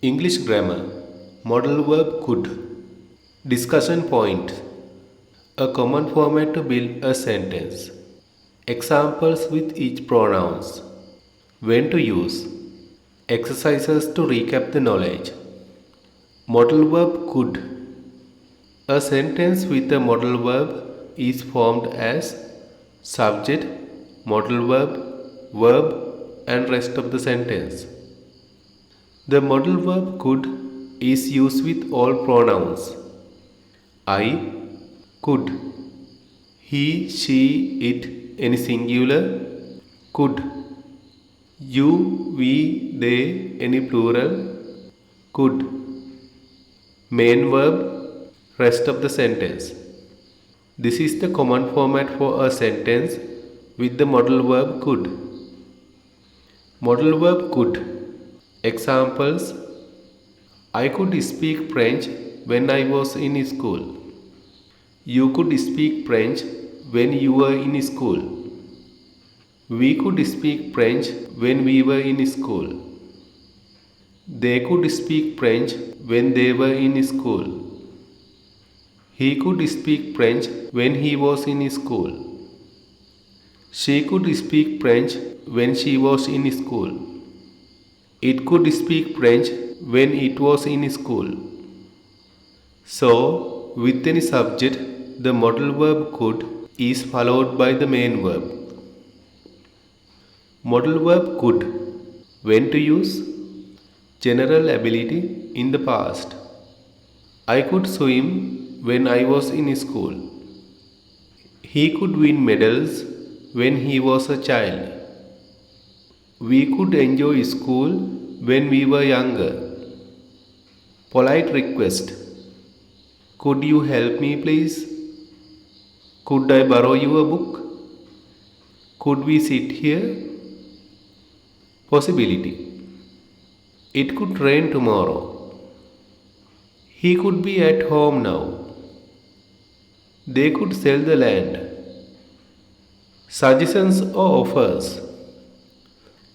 English grammar. Modal verb could. Discussion point. A common format to build a sentence. Examples with each pronouns. When to use. Exercises to recap the knowledge. Modal verb could. A sentence with a modal verb is formed as subject, modal verb, verb, and rest of the sentence. The modal verb could is used with all pronouns. I, could. He, she, it, any singular, could. You, we, they, any plural, could. Main verb, rest of the sentence. This is the common format for a sentence with the modal verb could. Modal verb could. Examples: I could speak French when I was in school. You could speak French when you were in school. We could speak French when we were in school. They could speak French when they were in school. He could speak French when he was in school. She could speak French when she was in school. It could speak French when it was in school. So, with any subject, the modal verb could is followed by the main verb. Modal verb could. When to use? General ability in the past. I could swim when I was in school. He could win medals when he was a child. We could enjoy school when we were younger. Polite request. Could you help me please? Could I borrow you a book? Could we sit here? Possibility. It could rain tomorrow. He could be at home now. They could sell the land. Suggestions or offers.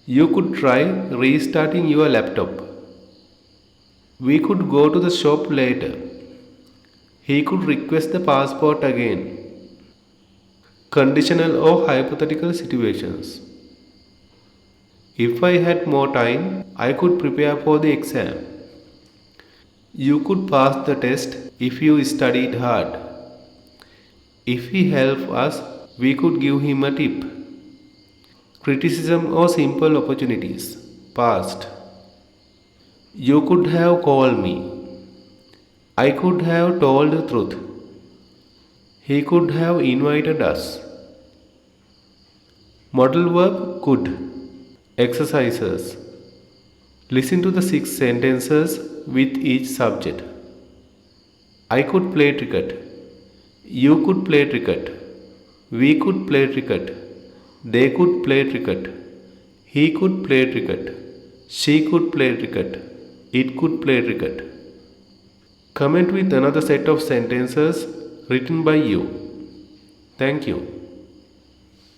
You could try restarting your laptop. We could go to the shop later. He could request the passport again. Conditional or hypothetical situations. If I had more time, I could prepare for the exam. You could pass the test if you studied hard. If he helped us, we could give him a tip. Criticism or simple opportunities. Past. You could have called me. I could have told the truth. He could have invited us. Modal verb could. Exercises. Listen to the 6 sentences with each subject. I could play cricket. You could play cricket. We could play cricket. They could play cricket. He could play cricket. She could play cricket. It could play cricket. Comment with another set of sentences written by you. Thank you.